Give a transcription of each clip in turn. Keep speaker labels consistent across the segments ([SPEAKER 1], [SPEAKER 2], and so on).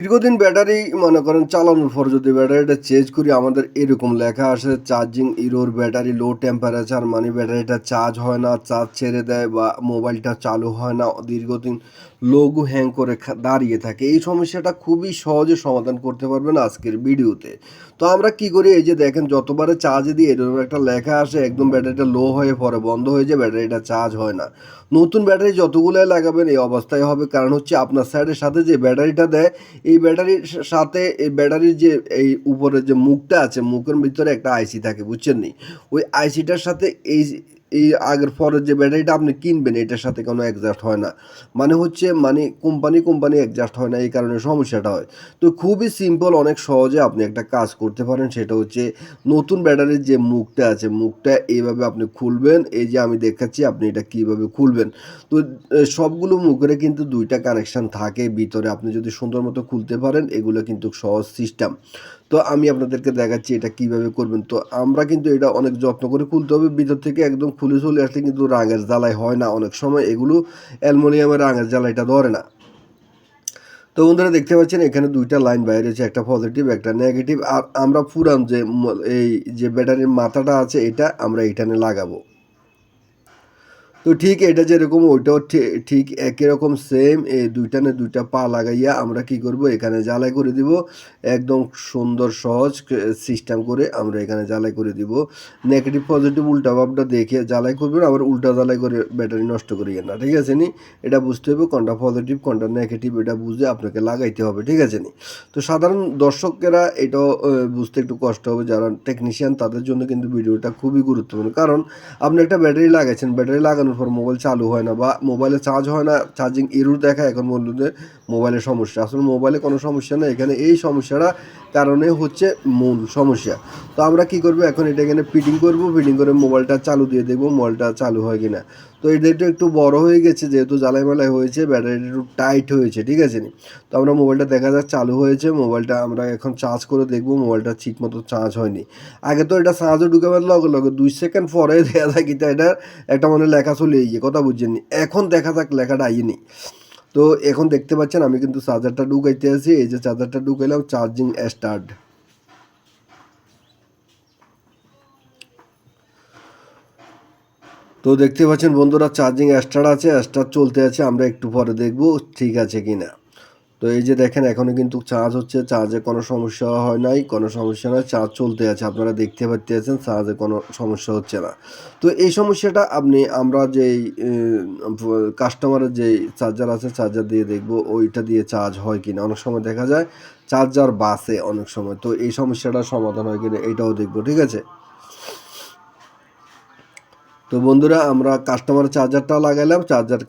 [SPEAKER 1] দীর্ঘদিন ব্যাটারি মনে করেন চালানোর পর যদি ব্যাটারিটা চেঞ্জ করি আমাদের এরকম লেখা আসে চার্জিং ইরোর ব্যাটারি লো টেম্পারেচার মানে ব্যাটারিটা চার্জ হয় না চার্জ ছেড়ে দেয় বা মোবাইলটা চালু হয় না দীর্ঘদিন লোগো হ্যাং করে দাঁড়িয়ে থাকে এই সমস্যাটা খুবই সহজে সমাধান করতে পারবেন আজকের ভিডিওতে। তো আমরা কি করি এই যে দেখেন যতবারে চার্জে দিই এরকম একটা লেখা আসে একদম ব্যাটারিটা লো হয়ে পরে বন্ধ হয়ে যায় ব্যাটারিটা চার্জ হয় না। নতুন ব্যাটারি যতগুলাই লাগাবেন এই অবস্থায় হবে কারণ হচ্ছে আপনার সাইডের সাথে যে ব্যাটারিটা দেয় এই ব্যাটারির সাথে এই ব্যাটারির যে এই উপরের যে মুখটা আছে মুখের ভিতরে একটা আইসি থাকে বুঝছেন নি ওই আইসিটার সাথে এই এই আগের পরের যে ব্যাটারিটা আপনি কিনবেন এটার সাথে কোনো অ্যাডজাস্ট হয় না মানে হচ্ছে মানে কোম্পানি অ্যাডজাস্ট হয় না এই কারণে সমস্যাটা হয়। তো খুবই সিম্পল অনেক সহজে আপনি একটা কাজ করতে পারেন সেটা হচ্ছে নতুন ব্যাটারির যে মুখটা আছে মুখটা এইভাবে আপনি খুলবেন এই যে আমি দেখাচ্ছি আপনি এটা কীভাবে খুলবেন। তো সবগুলো মুখের কিন্তু দুইটা কানেকশান থাকে ভিতরে আপনি যদি সুন্দর মতো খুলতে পারেন এগুলো কিন্তু সহজ সিস্টেম। তো আমি আপনাদেরকে দেখাচ্ছি এটা কিভাবে করবেন। তো আমরা কিন্তু এটা অনেক যত্ন করে খুলতে হবে ভিতর থেকে একদম খুলে চলে আসলে কিন্তু রাঙের জ্বালাই হয় না অনেক সময় এগুলো অ্যালুমিনিয়ামের রাঙের জ্বালাইটা ধরে না। তো বন্ধুরা দেখতে পাচ্ছেন এখানে দুইটা লাইন বাইরে হচ্ছে একটা পজিটিভ একটা নেগেটিভ আর আমরা পুরান যে এই যে ব্যাটারির মাথাটা আছে এটা আমরা এখানে লাগাবো। তো ঠিক এটা যেরকম ওইটাও ঠিক একই রকম সেম এই দুইটানে দুইটা পা লাগাইয়া আমরা কি করব এখানে জ্বালাই করে দিব একদম সুন্দর সহজ সিস্টেম করে আমরা এখানে জ্বালাই করে দিব। নেগেটিভ পজিটিভ উল্টা ভাবটা দেখে জ্বালাই করবেন আবার উল্টা জ্বালাই করে ব্যাটারি নষ্ট করিয়েন না ঠিক আছে নি। এটা বুঝতে হবে কোনটা পজিটিভ কোনটা নেগেটিভ এটা বুঝে আপনাকে লাগাইতে হবে ঠিক আছে নি। তো সাধারণ দর্শকেরা এটাও বুঝতে একটু কষ্ট হবে যারা টেকনিশিয়ান তাদের জন্য কিন্তু ভিডিওটা খুবই গুরুত্বপূর্ণ কারণ আপনি একটা ব্যাটারি লাগাইছেন ব্যাটারি লাগানোর পর মোবাইল চালু হয় না বা মোবাইলে চার্জ হয় না চার্জিং এরর দেখায় এখন বলতে মোবাইলের সমস্যা আসলে মোবাইলে কোনো সমস্যা নেই এখানে এই সমস্যাটা কারণে হচ্ছে মূল সমস্যা। তো আমরা কি করব এখন এটা এখানে ফিটিং করব ফিটিং করে মোবাইলটা চালু দিয়ে দেখবো মোবাইলটা চালু হয় কিনা। তো এটা একটু বড় হয়ে গেছে যেহেতু জ্বালাই মালাই হয়েছে ব্যাটারিটা একটু টাইট হয়েছে ঠিক আছে নি। তো আমরা মোবাইলটা দেখা যাক চালু হয়েছে মোবাইলটা আমরা এখন চার্জ করে দেখবো মোবাইলটা ঠিক মতো চার্জ হয়নি। আগে তো এটা চার্জে ঢুকাবার লগে লগে 2 সেকেন্ড পরে দেখা যায় কি এটা একটা মানে লেখা চলে গিয়ে কথা বুঝছেন এখন দেখা যাক লেখাটা আইনি। তো এখন দেখতে পাচ্ছেন আমি কিন্তু চার্জারটা ঢুকাইতে আছি এই যে চার্জারটা ঢুকাইলাম চার্জিং স্টার্ট। তো দেখতে পাচ্ছেন বন্ধুরা চার্জিং স্টার্ট আছে স্টার্ট চলতে আছে আমরা একটু পরে দেখব ঠিক আছে কিনা। তো এই যে দেখেন এখনও কিন্তু চার্জ হচ্ছে চার্জে কোনো সমস্যা হয় নাই কোনো সমস্যা নয় চার্জ চলতে আছে আপনারা দেখতে পাচ্ছেন চার্জে কোনো সমস্যা হচ্ছে না। তো এই সমস্যাটা আমরা যেই কাস্টমারের যেই চার্জার আছে চার্জার দিয়ে দেখব ওইটা দিয়ে চার্জ হয় কিনা অনেক সময় দেখা যায় চার্জার বাসে অনেক সময় তো এই সমস্যাটার সমাধান হয় কিনা এটাও দেখব ঠিক আছে। তো বন্ধুরা আমরা কাস্টমার চার্জারটা লাগাইলাম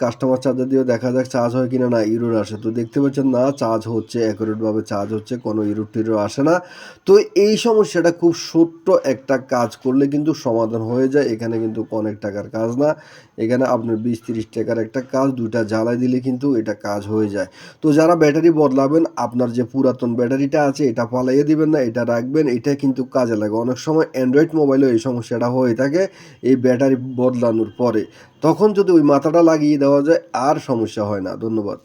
[SPEAKER 1] কাস্টমার চার্জার দিয়েও দেখা যাক চার্জ হয় কিনা না ইরোর আসে তো দেখতে পাচ্ছেন না চার্জ হচ্ছে অ্যাকুরেটভাবে চার্জ হচ্ছে কোনো ইরোর টিরোর আসে না। তো এই সমস্যাটা খুব ছোট্ট একটা কাজ করলে কিন্তু সমাধান হয়ে যায় এখানে কিন্তু অনেক টাকার কাজ না এখানে আপনার 20-30 টাকার একটা কাজ দুইটা জ্বালাই দিলে কিন্তু এটা কাজ হয়ে যায়। তো যারা ব্যাটারি বদলাবেন আপনার যে পুরাতন ব্যাটারিটা আছে এটা পালাইয়ে দিবেন না এটা রাখবেন এটা কিন্তু কাজে লাগে অনেক সময় অ্যান্ড্রয়েড মোবাইলেও এই সমস্যাটা হয়ে থাকে এই ব্যাটারি বদলানোর পরে তখন যদি ওই মাথাটা লাগিয়ে দেওয়া যায় আর সমস্যা হয় না। ধন্যবাদ।